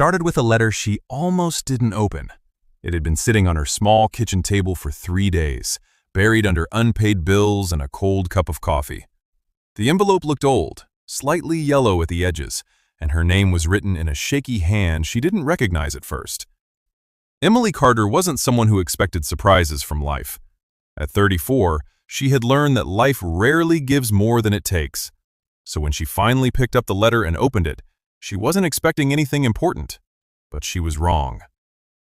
started with a letter she almost didn't open. It had been sitting on her small kitchen table for 3 days, buried under unpaid bills and a cold cup of coffee. The envelope looked old, slightly yellow at the edges, and her name was written in a shaky hand she didn't recognize at first. Emily Carter wasn't someone who expected surprises from life. At 34, she had learned that life rarely gives more than it takes. So when she finally picked up the letter and opened it, she wasn't expecting anything important. But she was wrong.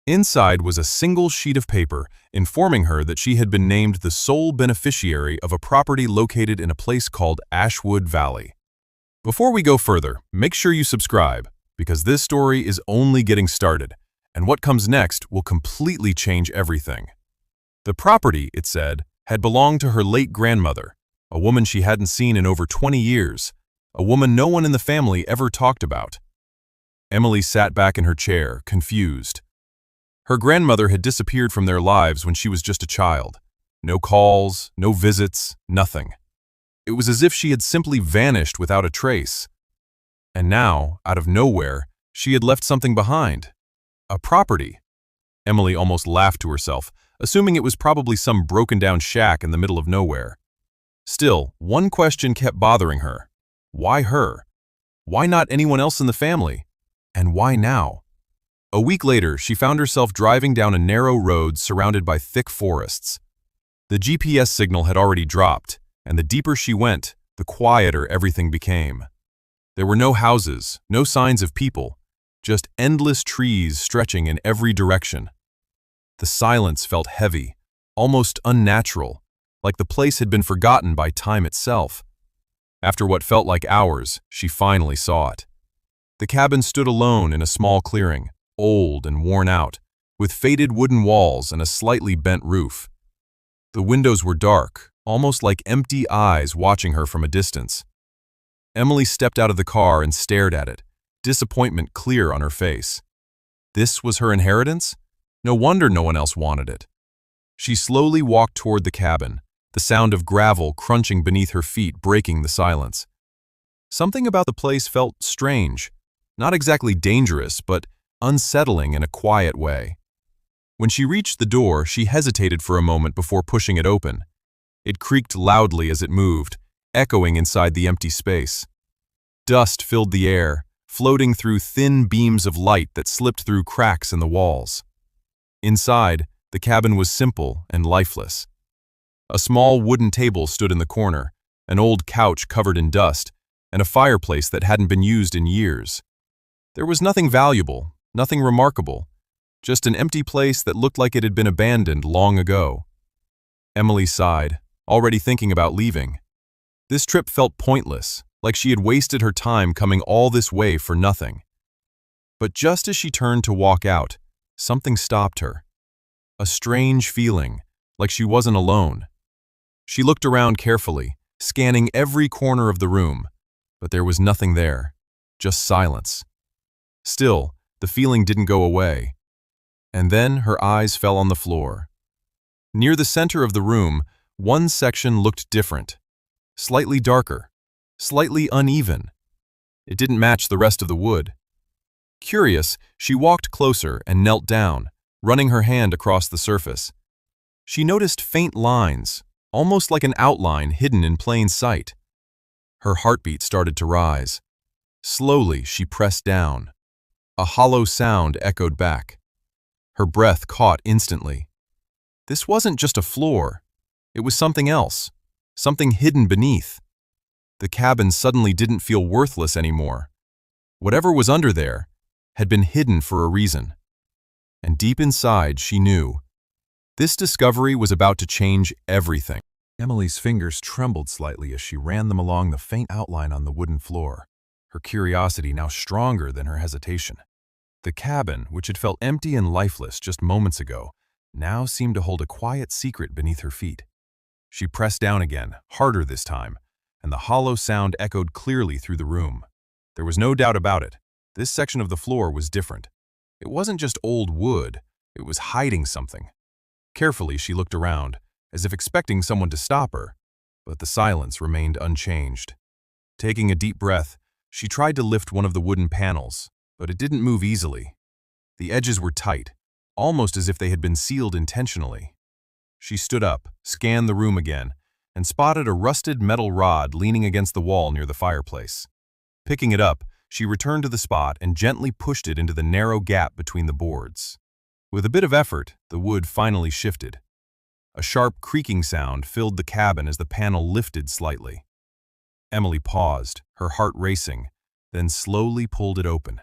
Inside was a single sheet of paper informing her that she had been named the sole beneficiary of a property located in a place called Ashwood Valley. Before we go further, make sure you subscribe, because this story is only getting started, and what comes next will completely change everything. The property, it said, had belonged to her late grandmother, a woman she hadn't seen in over 20 years, a woman no one in the family ever talked about. Emily sat back in her chair, confused. Her grandmother had disappeared from their lives when she was just a child. No calls, no visits, nothing. It was as if she had simply vanished without a trace. And now, out of nowhere, she had left something behind. A property. Emily almost laughed to herself, assuming it was probably some broken-down shack in the middle of nowhere. Still, one question kept bothering her. Why her? Why not anyone else in the family? And why now? A week later, she found herself driving down a narrow road surrounded by thick forests. The GPS signal had already dropped, and the deeper she went, the quieter everything became. There were no houses, no signs of people, just endless trees stretching in every direction. The silence felt heavy, almost unnatural, like the place had been forgotten by time itself. After what felt like hours, she finally saw it. The cabin stood alone in a small clearing, old and worn out, with faded wooden walls and a slightly bent roof. The windows were dark, almost like empty eyes watching her from a distance. Emily stepped out of the car and stared at it, disappointment clear on her face. This was her inheritance? No wonder no one else wanted it. She slowly walked toward the cabin, the sound of gravel crunching beneath her feet breaking the silence. Something about the place felt strange, not exactly dangerous, but unsettling in a quiet way. When she reached the door, she hesitated for a moment before pushing it open. It creaked loudly as it moved, echoing inside the empty space. Dust filled the air, floating through thin beams of light that slipped through cracks in the walls. Inside, the cabin was simple and lifeless. A small wooden table stood in the corner, an old couch covered in dust, and a fireplace that hadn't been used in years. There was nothing valuable, nothing remarkable, just an empty place that looked like it had been abandoned long ago. Emily sighed, already thinking about leaving. This trip felt pointless, like she had wasted her time coming all this way for nothing. But just as she turned to walk out, something stopped her. A strange feeling, like she wasn't alone. She looked around carefully, scanning every corner of the room, but there was nothing there, just silence. Still, the feeling didn't go away. And then her eyes fell on the floor. Near the center of the room, one section looked different, slightly darker, slightly uneven. It didn't match the rest of the wood. Curious, she walked closer and knelt down, running her hand across the surface. She noticed faint lines, almost like an outline hidden in plain sight. Her heartbeat started to rise. Slowly, she pressed down. A hollow sound echoed back. Her breath caught instantly. This wasn't just a floor. It was something else, something hidden beneath. The cabin suddenly didn't feel worthless anymore. Whatever was under there had been hidden for a reason. And deep inside, she knew. This discovery was about to change everything. Emily's fingers trembled slightly as she ran them along the faint outline on the wooden floor, her curiosity now stronger than her hesitation. The cabin, which had felt empty and lifeless just moments ago, now seemed to hold a quiet secret beneath her feet. She pressed down again, harder this time, and the hollow sound echoed clearly through the room. There was no doubt about it. This section of the floor was different. It wasn't just old wood, it was hiding something. Carefully, she looked around, as if expecting someone to stop her, but the silence remained unchanged. Taking a deep breath, she tried to lift one of the wooden panels, But it didn't move easily. The edges were tight, almost as if they had been sealed intentionally. She stood up, scanned the room again, and spotted a rusted metal rod leaning against the wall near the fireplace. Picking it up, she returned to the spot and gently pushed it into the narrow gap between the boards. With a bit of effort, the wood finally shifted. A sharp creaking sound filled the cabin as the panel lifted slightly. Emily paused, her heart racing, then slowly pulled it open.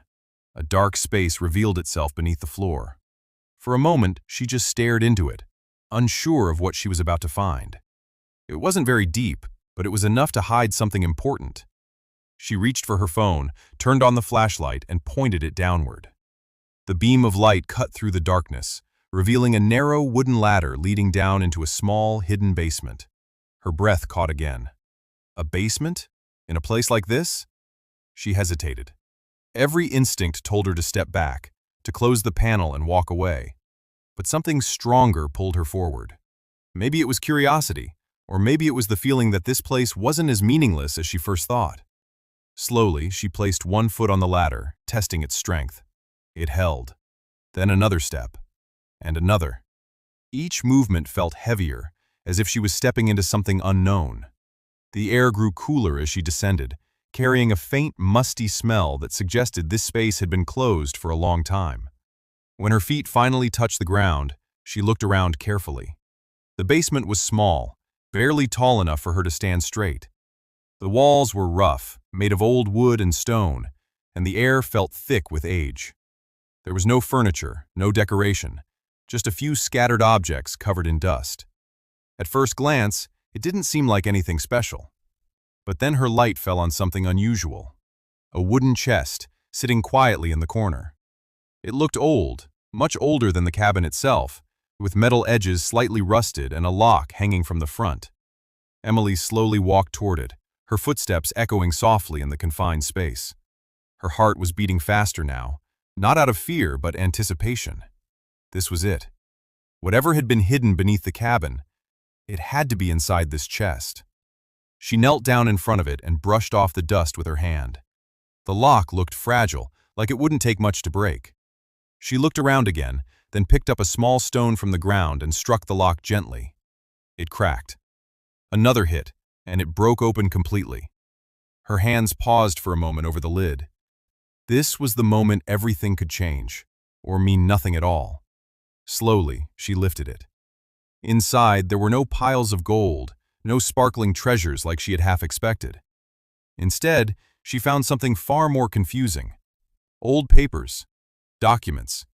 A dark space revealed itself beneath the floor. For a moment, she just stared into it, unsure of what she was about to find. It wasn't very deep, but it was enough to hide something important. She reached for her phone, turned on the flashlight, and pointed it downward. The beam of light cut through the darkness, revealing a narrow wooden ladder leading down into a small, hidden basement. Her breath caught again. A basement? In a place like this? She hesitated. Every instinct told her to step back, to close the panel and walk away. But something stronger pulled her forward. Maybe it was curiosity, or maybe it was the feeling that this place wasn't as meaningless as she first thought. Slowly, she placed one foot on the ladder, testing its strength. It held. Then another step, and another. Each movement felt heavier, as if she was stepping into something unknown. The air grew cooler as she descended, carrying a faint, musty smell that suggested this space had been closed for a long time. When her feet finally touched the ground, she looked around carefully. The basement was small, barely tall enough for her to stand straight. The walls were rough, made of old wood and stone, and the air felt thick with age. There was no furniture, no decoration, just a few scattered objects covered in dust. At first glance, it didn't seem like anything special. But then her light fell on something unusual. A wooden chest, sitting quietly in the corner. It looked old, much older than the cabin itself, with metal edges slightly rusted and a lock hanging from the front. Emily slowly walked toward it, her footsteps echoing softly in the confined space. Her heart was beating faster now, not out of fear but anticipation. This was it. Whatever had been hidden beneath the cabin, it had to be inside this chest. She knelt down in front of it and brushed off the dust with her hand. The lock looked fragile, like it wouldn't take much to break. She looked around again, then picked up a small stone from the ground and struck the lock gently. It cracked. Another hit, and it broke open completely. Her hands paused for a moment over the lid. This was the moment everything could change, or mean nothing at all. Slowly, she lifted it. Inside, there were no piles of gold, no sparkling treasures like she had half expected. Instead, she found something far more confusing. Old papers, documents,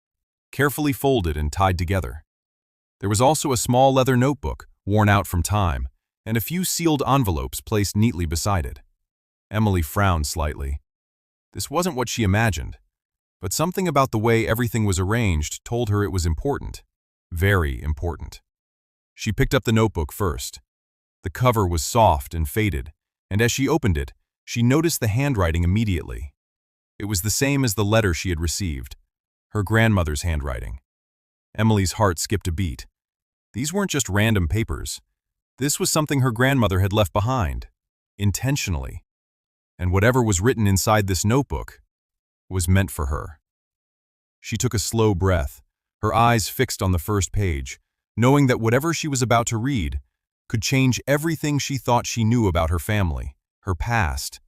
carefully folded and tied together. There was also a small leather notebook, worn out from time, and a few sealed envelopes placed neatly beside it. Emily frowned slightly. This wasn't what she imagined, but something about the way everything was arranged told her it was important, very important. She picked up the notebook first. The cover was soft and faded, and as she opened it, she noticed the handwriting immediately. It was the same as the letter she had received, her grandmother's handwriting. Emily's heart skipped a beat. These weren't just random papers. This was something her grandmother had left behind, intentionally. And whatever was written inside this notebook was meant for her. She took a slow breath, her eyes fixed on the first page, knowing that whatever she was about to read could change everything she thought she knew about her family, her past,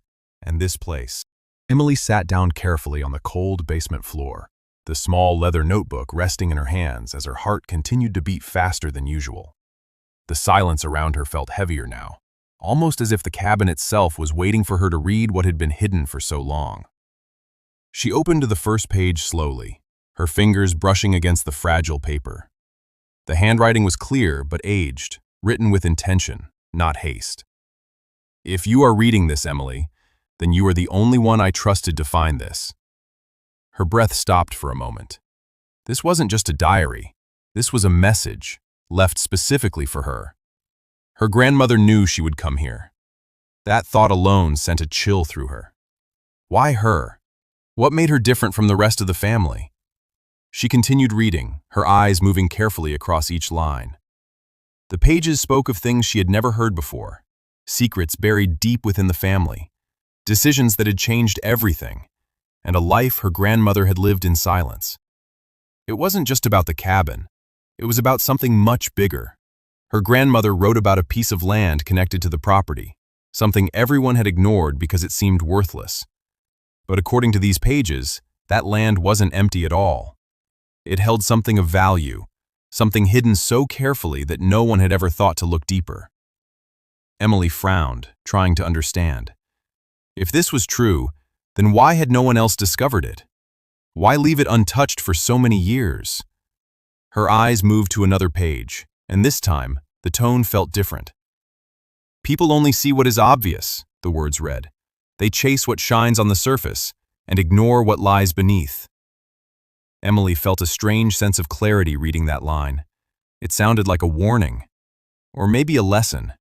and this place. Emily sat down carefully on the cold basement floor, the small leather notebook resting in her hands as her heart continued to beat faster than usual. The silence around her felt heavier now, almost as if the cabin itself was waiting for her to read what had been hidden for so long. She opened to the first page slowly, her fingers brushing against the fragile paper. The handwriting was clear but aged, written with intention, not haste. If you are reading this, Emily, then you are the only one I trusted to find this. Her breath stopped for a moment. This wasn't just a diary. This was a message, left specifically for her. Her grandmother knew she would come here. That thought alone sent a chill through her. Why her? What made her different from the rest of the family? She continued reading, her eyes moving carefully across each line. The pages spoke of things she had never heard before, secrets buried deep within the family, decisions that had changed everything, and a life her grandmother had lived in silence. It wasn't just about the cabin. It was about something much bigger. Her grandmother wrote about a piece of land connected to the property, something everyone had ignored because it seemed worthless. But according to these pages, that land wasn't empty at all. It held something of value, something hidden so carefully that no one had ever thought to look deeper. Emily frowned, trying to understand. If this was true, then why had no one else discovered it? Why leave it untouched for so many years? Her eyes moved to another page, and this time, the tone felt different. "People only see what is obvious," the words read. "They chase what shines on the surface and ignore what lies beneath." Emily felt a strange sense of clarity reading that line. It sounded like a warning, or maybe a lesson.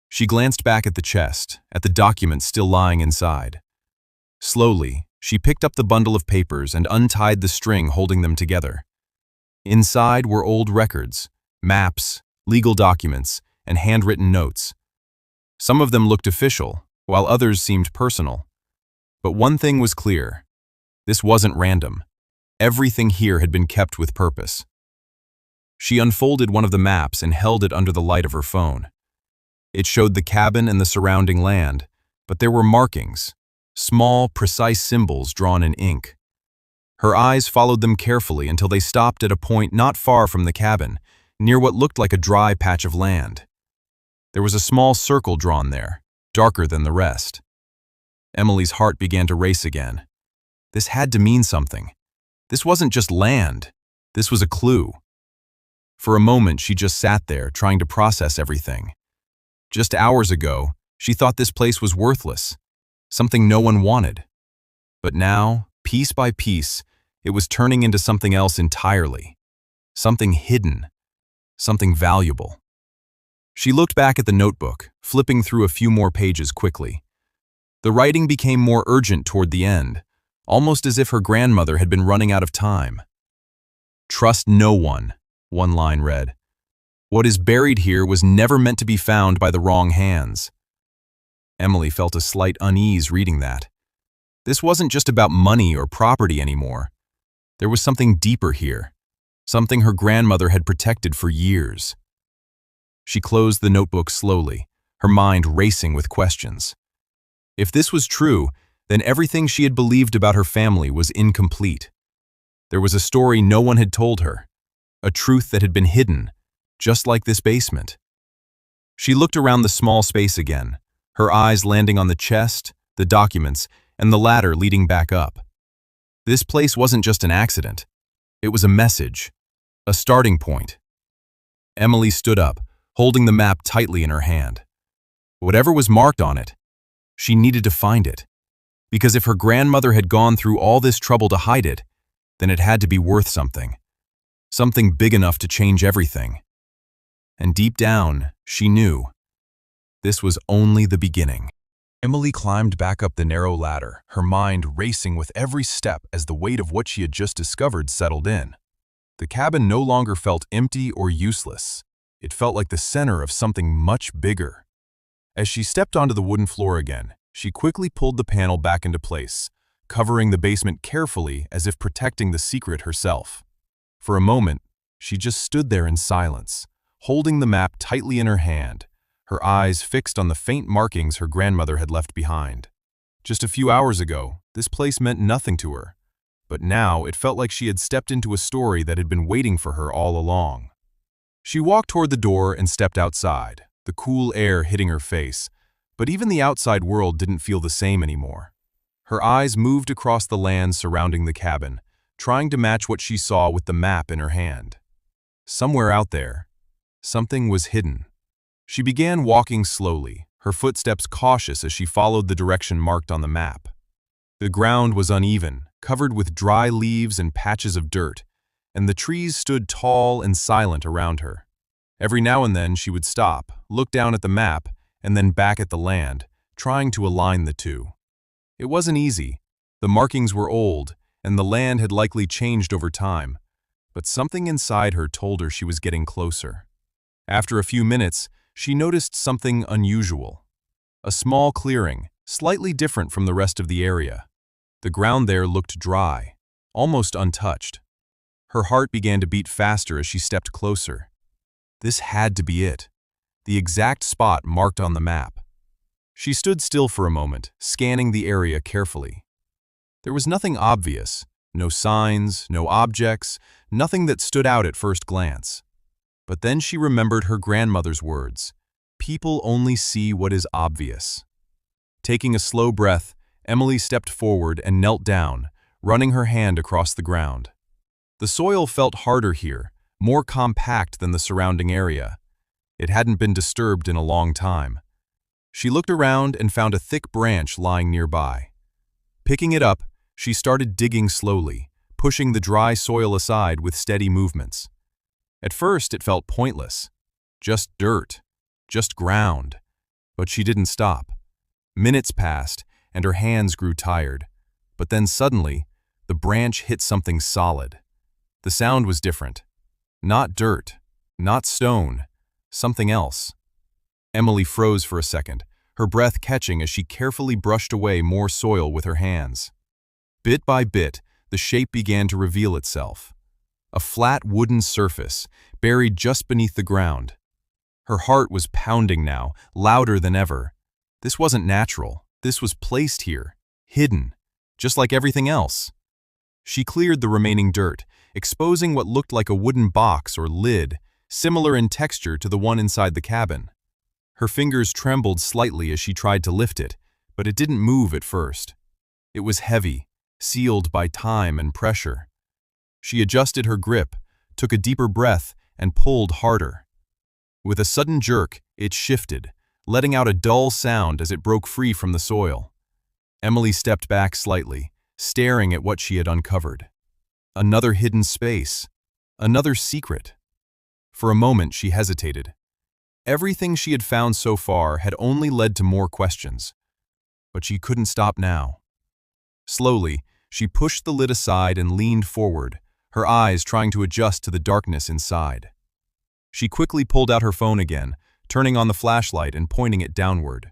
She glanced back at the chest, at the documents still lying inside. Slowly, she picked up the bundle of papers and untied the string holding them together. Inside were old records, maps, legal documents, and handwritten notes. Some of them looked official, while others seemed personal. But one thing was clear. This wasn't random. Everything here had been kept with purpose. She unfolded one of the maps and held it under the light of her phone. It showed the cabin and the surrounding land, but there were markings, small, precise symbols drawn in ink. Her eyes followed them carefully until they stopped at a point not far from the cabin, near what looked like a dry patch of land. There was a small circle drawn there, darker than the rest. Emily's heart began to race again. This had to mean something. This wasn't just land. This was a clue. For a moment, she just sat there, trying to process everything. Just hours ago, she thought this place was worthless, something no one wanted. But now, piece by piece, it was turning into something else entirely. Something hidden, something valuable. She looked back at the notebook, flipping through a few more pages quickly. The writing became more urgent toward the end, almost as if her grandmother had been running out of time. "Trust no one," one line read. "What is buried here was never meant to be found by the wrong hands." Emily felt a slight unease reading that. This wasn't just about money or property anymore. There was something deeper here, something her grandmother had protected for years. She closed the notebook slowly, her mind racing with questions. If this was true, then everything she had believed about her family was incomplete. There was a story no one had told her, a truth that had been hidden, just like this basement. She looked around the small space again, her eyes landing on the chest, the documents, and the ladder leading back up. This place wasn't just an accident. It was a message, a starting point. Emily stood up, holding the map tightly in her hand. Whatever was marked on it, she needed to find it. Because if her grandmother had gone through all this trouble to hide it, then it had to be worth something. Something big enough to change everything. And deep down, she knew. This was only the beginning. Emily climbed back up the narrow ladder, her mind racing with every step as the weight of what she had just discovered settled in. The cabin no longer felt empty or useless. It felt like the center of something much bigger. As she stepped onto the wooden floor again, she quickly pulled the panel back into place, covering the basement carefully as if protecting the secret herself. For a moment, she just stood there in silence, holding the map tightly in her hand, her eyes fixed on the faint markings her grandmother had left behind. Just a few hours ago, this place meant nothing to her, but now it felt like she had stepped into a story that had been waiting for her all along. She walked toward the door and stepped outside, the cool air hitting her face, but even the outside world didn't feel the same anymore. Her eyes moved across the land surrounding the cabin, trying to match what she saw with the map in her hand. Somewhere out there, something was hidden. She began walking slowly, her footsteps cautious as she followed the direction marked on the map. The ground was uneven, covered with dry leaves and patches of dirt, and the trees stood tall and silent around her. Every now and then she would stop, look down at the map, and then back at the land, trying to align the two. It wasn't easy. The markings were old, and the land had likely changed over time, but something inside her told her she was getting closer. After a few minutes, she noticed something unusual. A small clearing, slightly different from the rest of the area. The ground there looked dry, almost untouched. Her heart began to beat faster as she stepped closer. This had to be it, the exact spot marked on the map. She stood still for a moment, scanning the area carefully. There was nothing obvious, no signs, no objects, nothing that stood out at first glance. But then she remembered her grandmother's words, "People only see what is obvious." Taking a slow breath, Emily stepped forward and knelt down, running her hand across the ground. The soil felt harder here, more compact than the surrounding area. It hadn't been disturbed in a long time. She looked around and found a thick branch lying nearby. Picking it up, she started digging slowly, pushing the dry soil aside with steady movements. At first, it felt pointless. Just dirt, just ground. But she didn't stop. Minutes passed, and her hands grew tired. But then suddenly, the branch hit something solid. The sound was different. Not dirt, not stone, something else. Emily froze for a second, her breath catching as she carefully brushed away more soil with her hands. Bit by bit, the shape began to reveal itself. A flat wooden surface, buried just beneath the ground. Her heart was pounding now, louder than ever. This wasn't natural. This was placed here, hidden, just like everything else. She cleared the remaining dirt, exposing what looked like a wooden box or lid, similar in texture to the one inside the cabin. Her fingers trembled slightly as she tried to lift it, but it didn't move at first. It was heavy, sealed by time and pressure. She adjusted her grip, took a deeper breath, and pulled harder. With a sudden jerk, it shifted, letting out a dull sound as it broke free from the soil. Emily stepped back slightly, staring at what she had uncovered. Another hidden space, another secret. For a moment, she hesitated. Everything she had found so far had only led to more questions. But she couldn't stop now. Slowly, she pushed the lid aside and leaned forward, her eyes trying to adjust to the darkness inside. She quickly pulled out her phone again, turning on the flashlight and pointing it downward.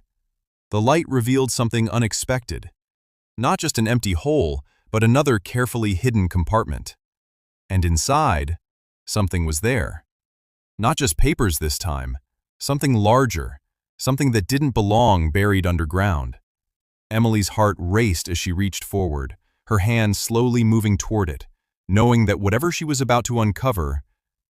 The light revealed something unexpected. Not just an empty hole, but another carefully hidden compartment. And inside, something was there. Not just papers this time, something larger, something that didn't belong buried underground. Emily's heart raced as she reached forward, her hand slowly moving toward it, knowing that whatever she was about to uncover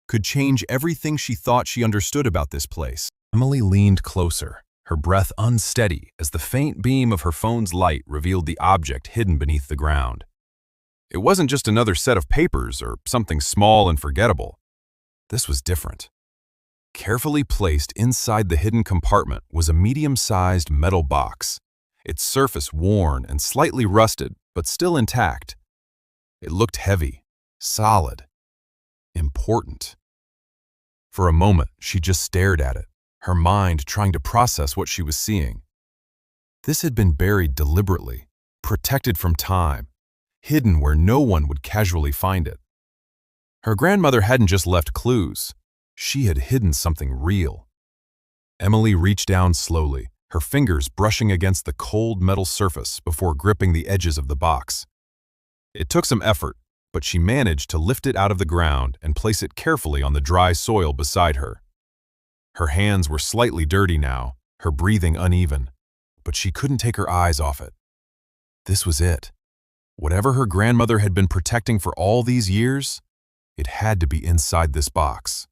could change everything she thought she understood about this place. Emily leaned closer, her breath unsteady as the faint beam of her phone's light revealed the object hidden beneath the ground. It wasn't just another set of papers or something small and forgettable. This was different. Carefully placed inside the hidden compartment was a medium-sized metal box, its surface worn and slightly rusted, but still intact. It looked heavy, solid, important. For a moment, she just stared at it, her mind trying to process what she was seeing. This had been buried deliberately, protected from time, hidden where no one would casually find it. Her grandmother hadn't just left clues. She had hidden something real. Emily reached down slowly, her fingers brushing against the cold metal surface before gripping the edges of the box. It took some effort, but she managed to lift it out of the ground and place it carefully on the dry soil beside her. Her hands were slightly dirty now, her breathing uneven, but she couldn't take her eyes off it. This was it. Whatever her grandmother had been protecting for all these years, it had to be inside this box.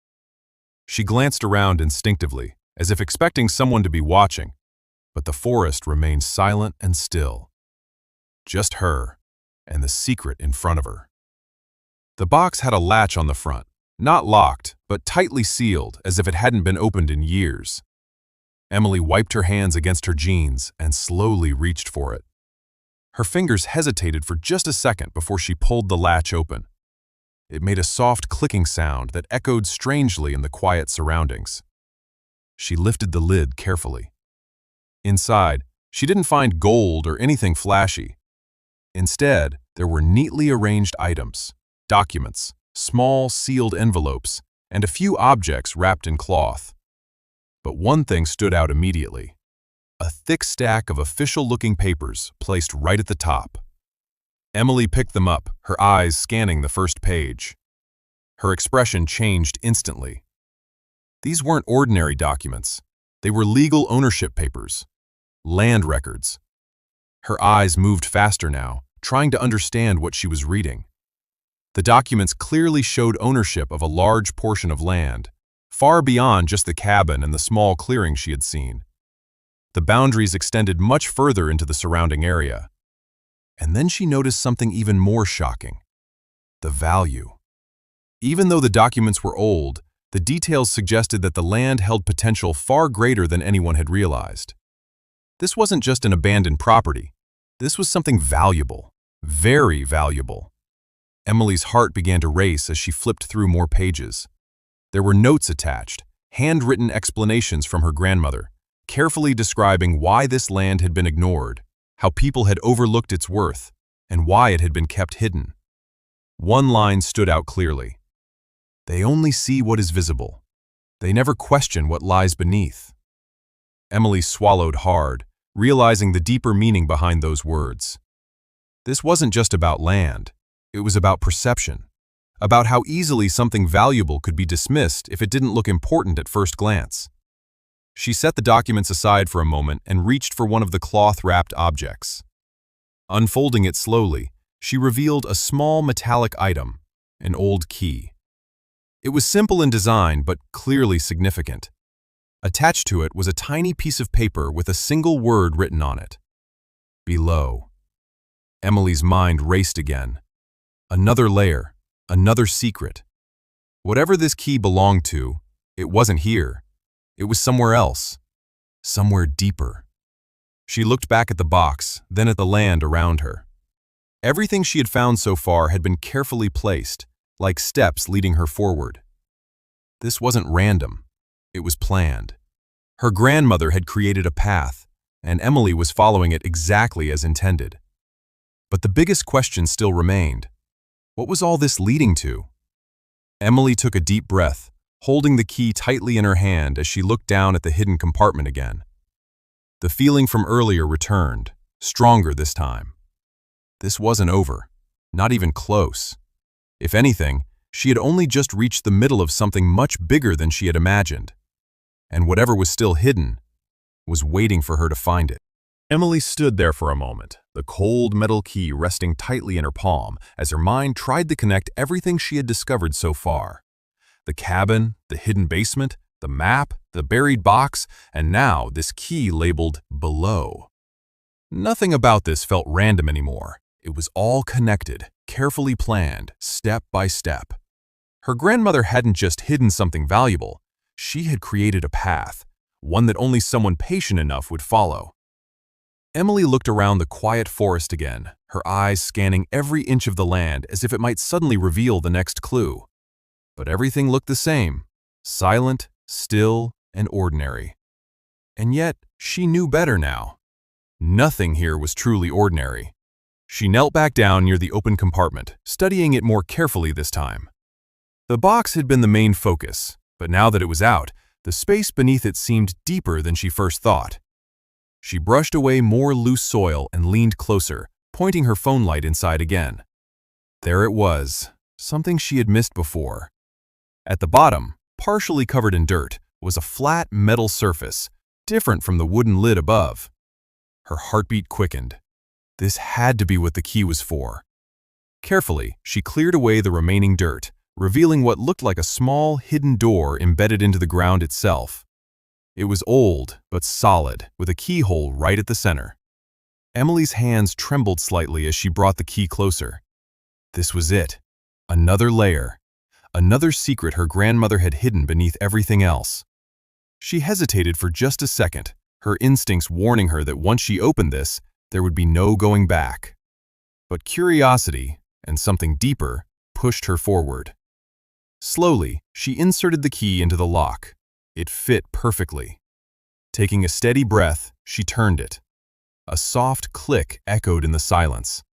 She glanced around instinctively, as if expecting someone to be watching, but the forest remained silent and still. Just her, and the secret in front of her. The box had a latch on the front, not locked, but tightly sealed as if it hadn't been opened in years. Emily wiped her hands against her jeans and slowly reached for it. Her fingers hesitated for just a second before she pulled the latch open. It made a soft clicking sound that echoed strangely in the quiet surroundings. She lifted the lid carefully. Inside, she didn't find gold or anything flashy. Instead, there were neatly arranged items, documents, small sealed envelopes, and a few objects wrapped in cloth. But one thing stood out immediately. A thick stack of official-looking papers placed right at the top. Emily picked them up, her eyes scanning the first page. Her expression changed instantly. These weren't ordinary documents. They were legal ownership papers, land records. Her eyes moved faster now, trying to understand what she was reading. The documents clearly showed ownership of a large portion of land, far beyond just the cabin and the small clearing she had seen. The boundaries extended much further into the surrounding area. And then she noticed something even more shocking: the value. Even though the documents were old, the details suggested that the land held potential far greater than anyone had realized. This wasn't just an abandoned property. This was something valuable, very valuable. Emily's heart began to race as she flipped through more pages. There were notes attached, handwritten explanations from her grandmother, carefully describing why this land had been ignored, how people had overlooked its worth, and why it had been kept hidden. One line stood out clearly: "They only see what is visible. They never question what lies beneath." Emily swallowed hard, realizing the deeper meaning behind those words. This wasn't just about land. It was about perception, about how easily something valuable could be dismissed if it didn't look important at first glance. She set the documents aside for a moment and reached for one of the cloth-wrapped objects. Unfolding it slowly, she revealed a small metallic item, an old key. It was simple in design, but clearly significant. Attached to it was a tiny piece of paper with a single word written on it: "Below." Emily's mind raced again. Another layer, another secret. Whatever this key belonged to, it wasn't here. It was somewhere else, somewhere deeper. She looked back at the box, then at the land around her. Everything she had found so far had been carefully placed, like steps leading her forward. This wasn't random. It was planned. Her grandmother had created a path, and Emily was following it exactly as intended. But the biggest question still remained: what was all this leading to? Emily took a deep breath, holding the key tightly in her hand as she looked down at the hidden compartment again. The feeling from earlier returned, stronger this time. This wasn't over, not even close. If anything, she had only just reached the middle of something much bigger than she had imagined. And whatever was still hidden was waiting for her to find it. Emily stood there for a moment, the cold metal key resting tightly in her palm as her mind tried to connect everything she had discovered so far. The cabin, the hidden basement, the map, the buried box, and now this key labeled "Below." Nothing about this felt random anymore. It was all connected, carefully planned, step by step. Her grandmother hadn't just hidden something valuable. She had created a path, one that only someone patient enough would follow. Emily looked around the quiet forest again, her eyes scanning every inch of the land as if it might suddenly reveal the next clue. But everything looked the same: silent, still, and ordinary. And yet, she knew better now. Nothing here was truly ordinary. She knelt back down near the open compartment, studying it more carefully this time. The box had been the main focus, but now that it was out, the space beneath it seemed deeper than she first thought. She brushed away more loose soil and leaned closer, pointing her phone light inside again. There it was, something she had missed before. At the bottom, partially covered in dirt, was a flat metal surface, different from the wooden lid above. Her heartbeat quickened. This had to be what the key was for. Carefully, she cleared away the remaining dirt, revealing what looked like a small, hidden door embedded into the ground itself. It was old, but solid, with a keyhole right at the center. Emily's hands trembled slightly as she brought the key closer. This was it. Another layer. Another secret her grandmother had hidden beneath everything else. She hesitated for just a second, her instincts warning her that once she opened this, there would be no going back. But curiosity, and something deeper, pushed her forward. Slowly, she inserted the key into the lock. It fit perfectly. Taking a steady breath, she turned it. A soft click echoed in the silence.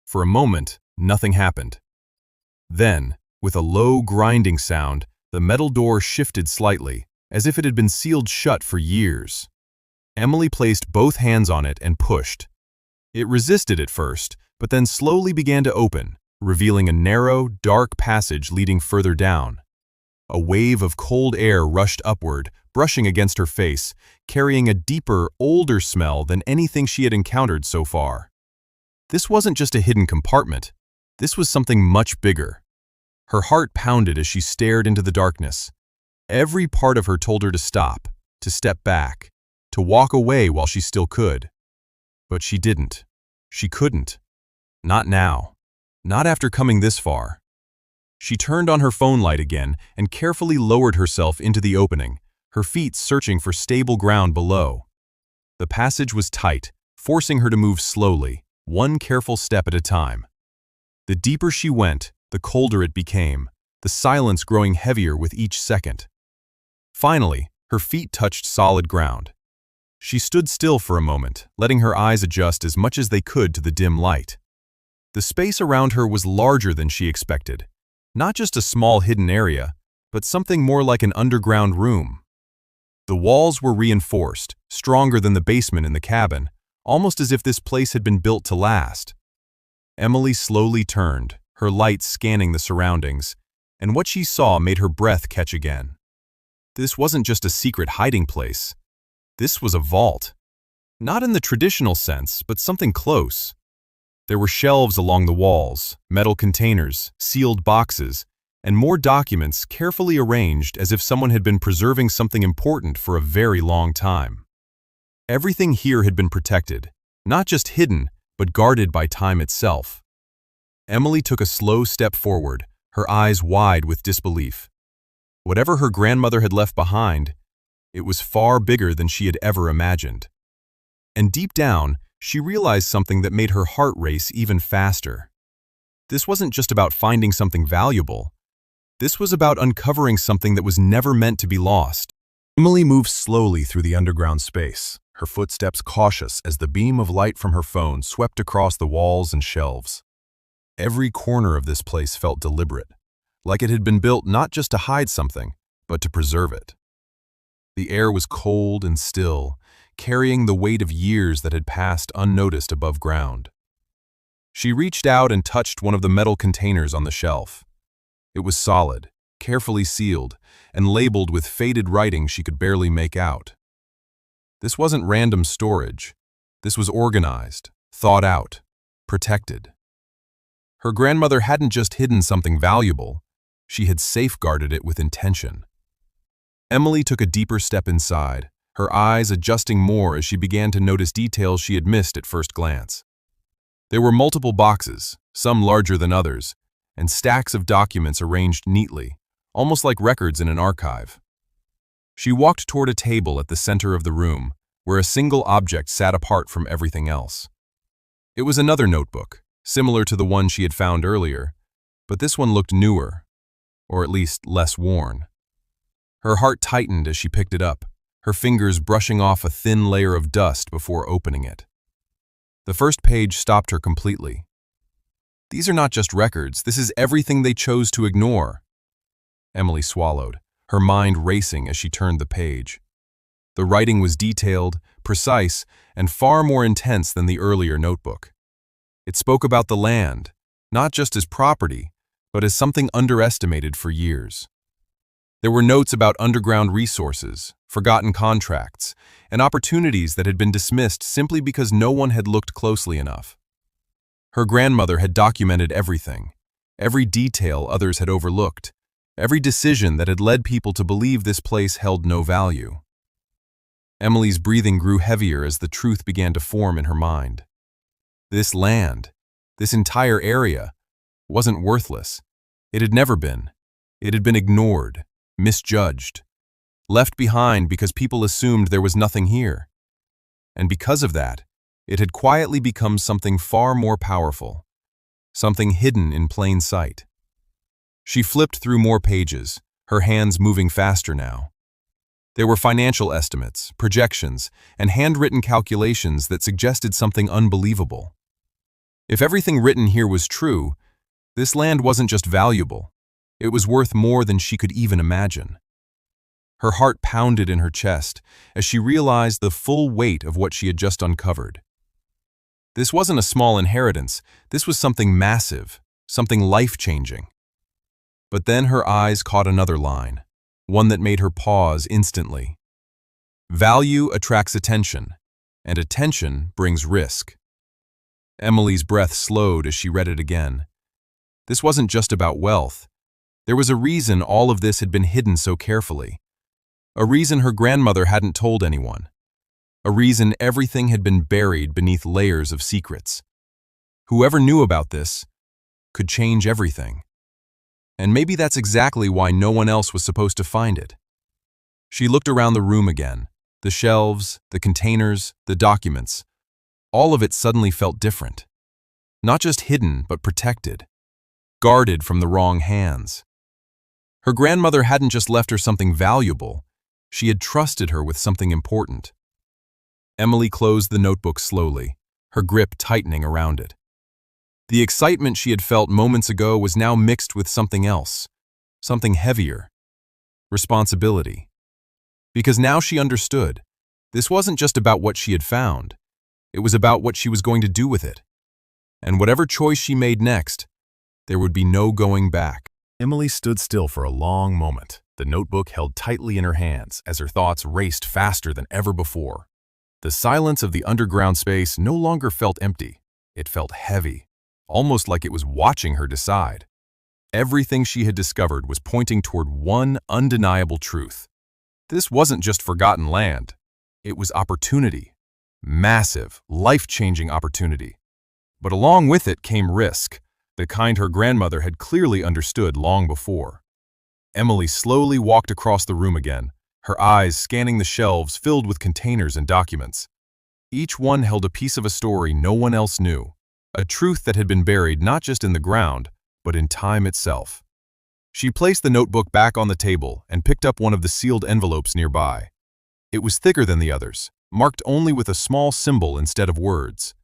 For a moment, nothing happened. Then, with a low grinding sound, the metal door shifted slightly, as if it had been sealed shut for years. Emily placed both hands on it and pushed. It resisted at first, but then slowly began to open, revealing a narrow, dark passage leading further down. A wave of cold air rushed upward, brushing against her face, carrying a deeper, older smell than anything she had encountered so far. This wasn't just a hidden compartment. This was something much bigger. Her heart pounded as she stared into the darkness. Every part of her told her to stop, to step back, to walk away while she still could. But she didn't. She couldn't. Not now. Not after coming this far. She turned on her phone light again and carefully lowered herself into the opening, her feet searching for stable ground below. The passage was tight, forcing her to move slowly, one careful step at a time. The deeper she went, the colder it became, the silence growing heavier with each second. Finally, her feet touched solid ground. She stood still for a moment, letting her eyes adjust as much as they could to the dim light. The space around her was larger than she expected. Not just a small hidden area, but something more like an underground room. The walls were reinforced, stronger than the basement in the cabin, almost as if this place had been built to last. Emily slowly turned, her light scanning the surroundings, and what she saw made her breath catch again. This wasn't just a secret hiding place. This was a vault. Not in the traditional sense, but something close. There were shelves along the walls, metal containers, sealed boxes, and more documents carefully arranged as if someone had been preserving something important for a very long time. Everything here had been protected, not just hidden, but guarded by time itself. Emily took a slow step forward, her eyes wide with disbelief. Whatever her grandmother had left behind, it was far bigger than she had ever imagined. And deep down, she realized something that made her heart race even faster. This wasn't just about finding something valuable. This was about uncovering something that was never meant to be lost. Emily moved slowly through the underground space, her footsteps cautious as the beam of light from her phone swept across the walls and shelves. Every corner of this place felt deliberate, like it had been built not just to hide something, but to preserve it. The air was cold and still, carrying the weight of years that had passed unnoticed above ground. She reached out and touched one of the metal containers on the shelf. It was solid, carefully sealed, and labeled with faded writing she could barely make out. This wasn't random storage. This was organized, thought out, protected. Her grandmother hadn't just hidden something valuable, she had safeguarded it with intention. Emily took a deeper step inside, her eyes adjusting more as she began to notice details she had missed at first glance. There were multiple boxes, some larger than others, and stacks of documents arranged neatly, almost like records in an archive. She walked toward a table at the center of the room, where a single object sat apart from everything else. It was another notebook, similar to the one she had found earlier, but this one looked newer, or at least less worn. Her heart tightened as she picked it up, her fingers brushing off a thin layer of dust before opening it. The first page stopped her completely. These are not just records, this is everything they chose to ignore. Emily swallowed, her mind racing as she turned the page. The writing was detailed, precise, and far more intense than the earlier notebook. It spoke about the land, not just as property, but as something underestimated for years. There were notes about underground resources, forgotten contracts, and opportunities that had been dismissed simply because no one had looked closely enough. Her grandmother had documented everything, every detail others had overlooked, every decision that had led people to believe this place held no value. Emily's breathing grew heavier as the truth began to form in her mind. This land, this entire area, wasn't worthless. It had never been. It had been ignored, misjudged, left behind because people assumed there was nothing here. And because of that, it had quietly become something far more powerful, something hidden in plain sight. She flipped through more pages, her hands moving faster now. There were financial estimates, projections, and handwritten calculations that suggested something unbelievable. If everything written here was true, this land wasn't just valuable, it was worth more than she could even imagine. Her heart pounded in her chest as she realized the full weight of what she had just uncovered. This wasn't a small inheritance, this was something massive, something life-changing. But then her eyes caught another line, one that made her pause instantly. Value attracts attention, and attention brings risk. Emily's breath slowed as she read it again. This wasn't just about wealth. There was a reason all of this had been hidden so carefully. A reason her grandmother hadn't told anyone. A reason everything had been buried beneath layers of secrets. Whoever knew about this could change everything. And maybe that's exactly why no one else was supposed to find it. She looked around the room again. The shelves, the containers, the documents. All of it suddenly felt different. Not just hidden, but protected. Guarded from the wrong hands. Her grandmother hadn't just left her something valuable. She had trusted her with something important. Emily closed the notebook slowly, her grip tightening around it. The excitement she had felt moments ago was now mixed with something else, something heavier. Responsibility. Because now she understood. This wasn't just about what she had found. It was about what she was going to do with it. And whatever choice she made next, there would be no going back. Emily stood still for a long moment, the notebook held tightly in her hands as her thoughts raced faster than ever before. The silence of the underground space no longer felt empty. It felt heavy, almost like it was watching her decide. Everything she had discovered was pointing toward one undeniable truth. This wasn't just forgotten land. It was opportunity. Massive, life-changing opportunity. But along with it came risk, the kind her grandmother had clearly understood long before. Emily slowly walked across the room again, her eyes scanning the shelves filled with containers and documents. Each one held a piece of a story no one else knew, a truth that had been buried not just in the ground, but in time itself. She placed the notebook back on the table and picked up one of the sealed envelopes nearby. It was thicker than the others, marked only with a small symbol instead of words.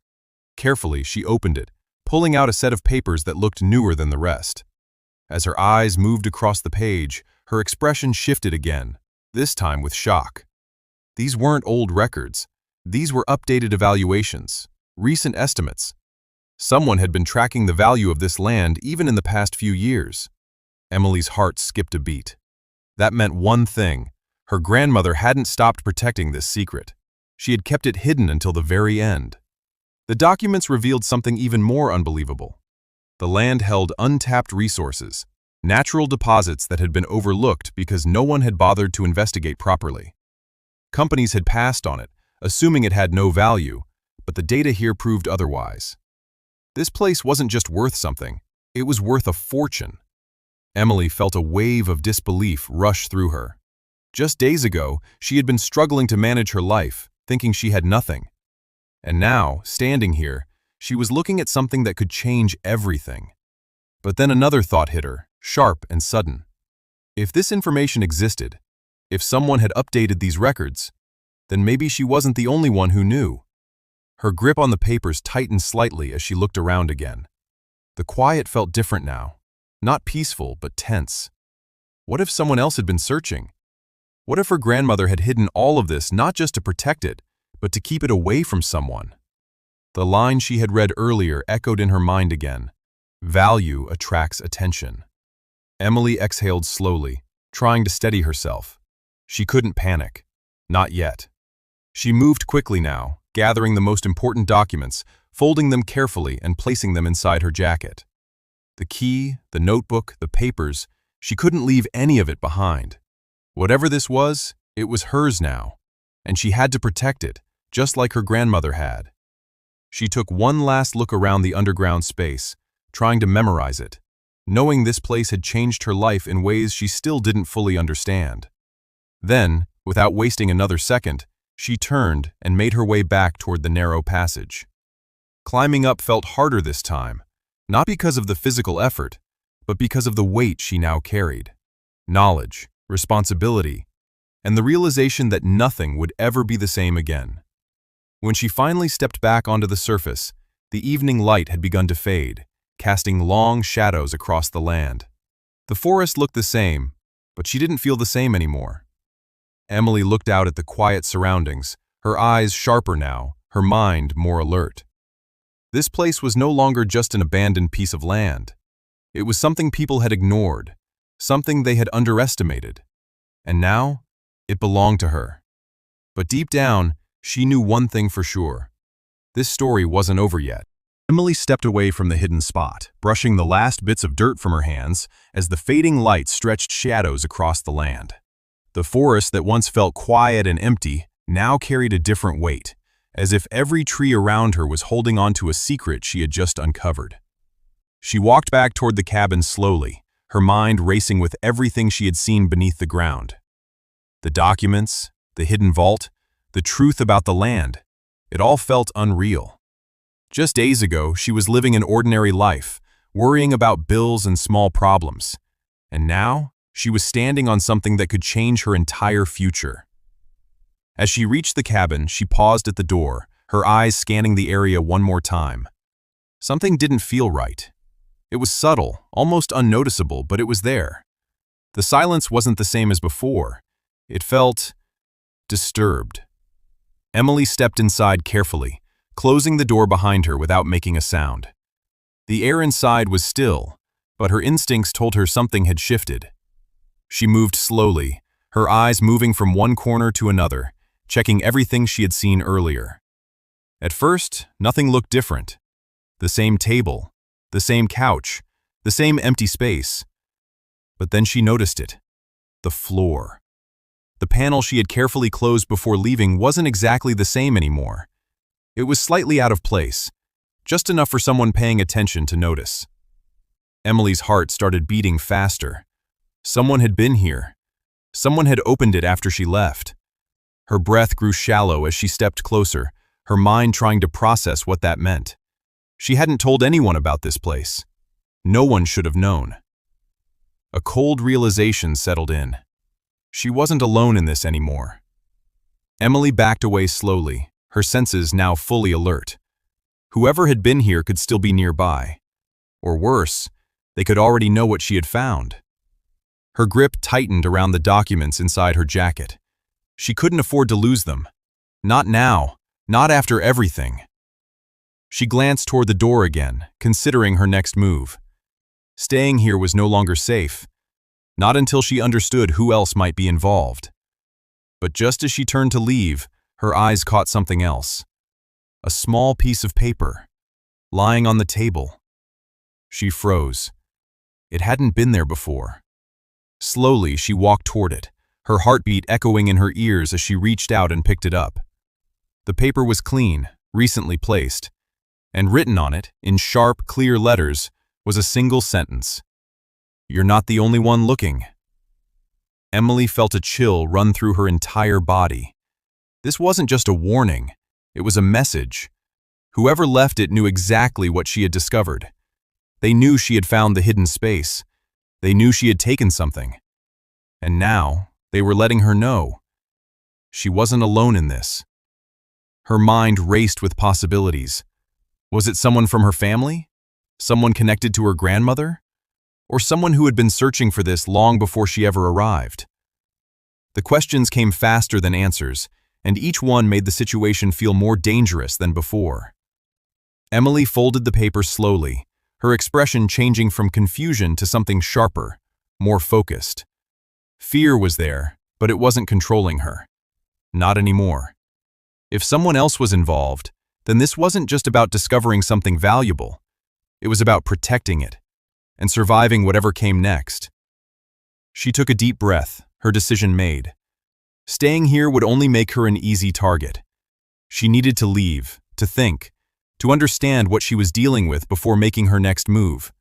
Carefully, she opened it, pulling out a set of papers that looked newer than the rest. As her eyes moved across the page, her expression shifted again, this time with shock. These weren't old records. These were updated evaluations, recent estimates. Someone had been tracking the value of this land even in the past few years. Emily's heart skipped a beat. That meant one thing. Her grandmother hadn't stopped protecting this secret. She had kept it hidden until the very end. The documents revealed something even more unbelievable. The land held untapped resources, natural deposits that had been overlooked because no one had bothered to investigate properly. Companies had passed on it, assuming it had no value, but the data here proved otherwise. This place wasn't just worth something, it was worth a fortune. Emily felt a wave of disbelief rush through her. Just days ago, she had been struggling to manage her life, thinking she had nothing. And now, standing here, she was looking at something that could change everything. But then another thought hit her, sharp and sudden. If this information existed, if someone had updated these records, then maybe she wasn't the only one who knew. Her grip on the papers tightened slightly as she looked around again. The quiet felt different now, not peaceful but tense. What if someone else had been searching? What if her grandmother had hidden all of this not just to protect it, but to keep it away from someone? The line she had read earlier echoed in her mind again. Value attracts attention. Emily exhaled slowly, trying to steady herself. She couldn't panic. Not yet. She moved quickly now, gathering the most important documents, folding them carefully and placing them inside her jacket. The key, the notebook, the papers, she couldn't leave any of it behind. Whatever this was, it was hers now, and she had to protect it, just like her grandmother had. She took one last look around the underground space, trying to memorize it, knowing this place had changed her life in ways she still didn't fully understand. Then, without wasting another second, she turned and made her way back toward the narrow passage. Climbing up felt harder this time, not because of the physical effort, but because of the weight she now carried. Knowledge, responsibility, and the realization that nothing would ever be the same again. When she finally stepped back onto the surface, the evening light had begun to fade, casting long shadows across the land. The forest looked the same, but she didn't feel the same anymore. Emily looked out at the quiet surroundings, her eyes sharper now, her mind more alert. This place was no longer just an abandoned piece of land. It was something people had ignored, something they had underestimated. And now, it belonged to her. But deep down, she knew one thing for sure. This story wasn't over yet. Emily stepped away from the hidden spot, brushing the last bits of dirt from her hands as the fading light stretched shadows across the land. The forest that once felt quiet and empty now carried a different weight, as if every tree around her was holding on to a secret she had just uncovered. She walked back toward the cabin slowly, her mind racing with everything she had seen beneath the ground. The documents, the hidden vault, the truth about the land, it all felt unreal. Just days ago, she was living an ordinary life, worrying about bills and small problems. And now, she was standing on something that could change her entire future. As she reached the cabin, she paused at the door, her eyes scanning the area one more time. Something didn't feel right. It was subtle, almost unnoticeable, but it was there. The silence wasn't the same as before. It felt disturbed. Emily stepped inside carefully, closing the door behind her without making a sound. The air inside was still, but her instincts told her something had shifted. She moved slowly, her eyes moving from one corner to another, checking everything she had seen earlier. At first, nothing looked different. The same table, the same couch, the same empty space. But then she noticed it. The floor. The panel she had carefully closed before leaving wasn't exactly the same anymore. It was slightly out of place, just enough for someone paying attention to notice. Emily's heart started beating faster. Someone had been here. Someone had opened it after she left. Her breath grew shallow as she stepped closer, her mind trying to process what that meant. She hadn't told anyone about this place. No one should have known. A cold realization settled in. She wasn't alone in this anymore. Emily backed away slowly, her senses now fully alert. Whoever had been here could still be nearby. Or worse, they could already know what she had found. Her grip tightened around the documents inside her jacket. She couldn't afford to lose them. Not now, not after everything. She glanced toward the door again, considering her next move. Staying here was no longer safe. Not until she understood who else might be involved. But just as she turned to leave, her eyes caught something else. A small piece of paper, lying on the table. She froze. It hadn't been there before. Slowly, she walked toward it, her heartbeat echoing in her ears as she reached out and picked it up. The paper was clean, recently placed, and written on it, in sharp, clear letters, was a single sentence. "You're not the only one looking." Emily felt a chill run through her entire body. This wasn't just a warning, it was a message. Whoever left it knew exactly what she had discovered. They knew she had found the hidden space. They knew she had taken something. And now, they were letting her know. She wasn't alone in this. Her mind raced with possibilities. Was it someone from her family? Someone connected to her grandmother? Or someone who had been searching for this long before she ever arrived? The questions came faster than answers, and each one made the situation feel more dangerous than before. Emily folded the paper slowly, her expression changing from confusion to something sharper, more focused. Fear was there, but it wasn't controlling her. Not anymore. If someone else was involved, then this wasn't just about discovering something valuable. It was about protecting it and surviving whatever came next. She took a deep breath, her decision made. Staying here would only make her an easy target. She needed to leave, to think, to understand what she was dealing with before making her next move.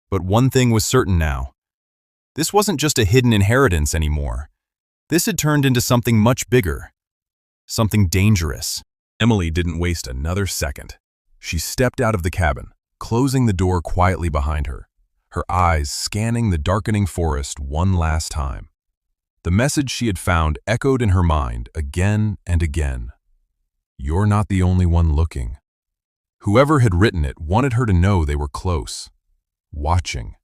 But one thing was certain now. This wasn't just a hidden inheritance anymore. This had turned into something much bigger. Something dangerous. Emily didn't waste another second. She stepped out of the cabin, closing the door quietly behind her, her eyes scanning the darkening forest one last time. The message she had found echoed in her mind again and again. "You're not the only one looking." Whoever had written it wanted her to know they were close, watching,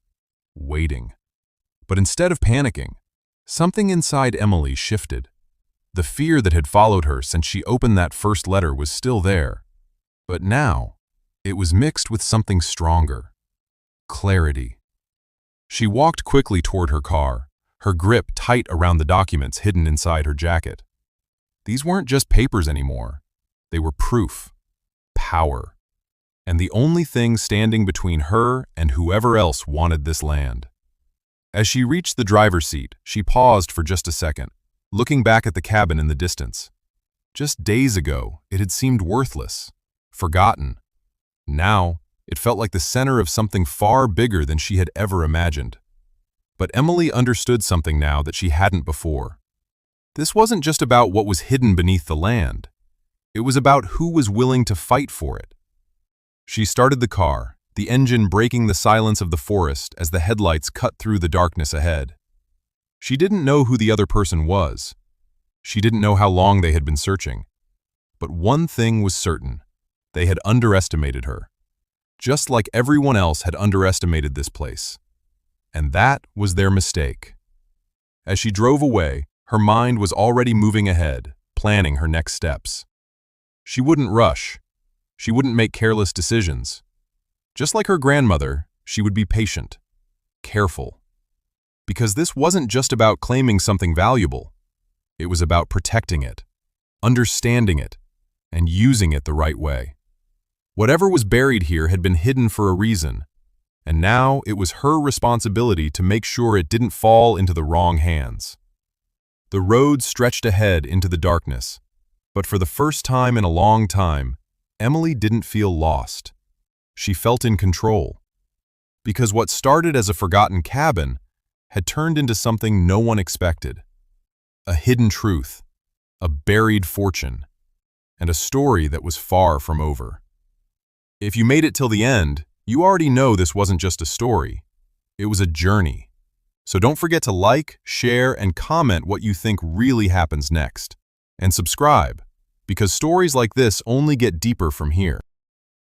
waiting. But instead of panicking, something inside Emily shifted. The fear that had followed her since she opened that first letter was still there. But now, It was mixed with something stronger. Clarity. She walked quickly toward her car, her grip tight around the documents hidden inside her jacket. These weren't just papers anymore. They were proof. Power. And the only thing standing between her and whoever else wanted this land. As she reached the driver's seat, she paused for just a second, looking back at the cabin in the distance. Just days ago, it had seemed worthless, forgotten. Now, it felt like the center of something far bigger than she had ever imagined. But Emily understood something now that she hadn't before. This wasn't just about what was hidden beneath the land. It was about who was willing to fight for it. She started the car, the engine breaking the silence of the forest as the headlights cut through the darkness ahead. She didn't know who the other person was. She didn't know how long they had been searching. But one thing was certain. They had underestimated her. Just like everyone else had underestimated this place. And that was their mistake. As she drove away, her mind was already moving ahead, planning her next steps. She wouldn't rush. She wouldn't make careless decisions. Just like her grandmother, she would be patient, careful. Because this wasn't just about claiming something valuable. It was about protecting it, understanding it, and using it the right way. Whatever was buried here had been hidden for a reason, and now it was her responsibility to make sure it didn't fall into the wrong hands. The road stretched ahead into the darkness, but for the first time in a long time, Emily didn't feel lost. She felt in control. Because what started as a forgotten cabin had turned into something no one expected. A hidden truth, a buried fortune, and a story that was far from over. If you made it till the end, you already know this wasn't just a story. It was a journey. So don't forget to like, share, and comment what you think really happens next. And subscribe, because stories like this only get deeper from here.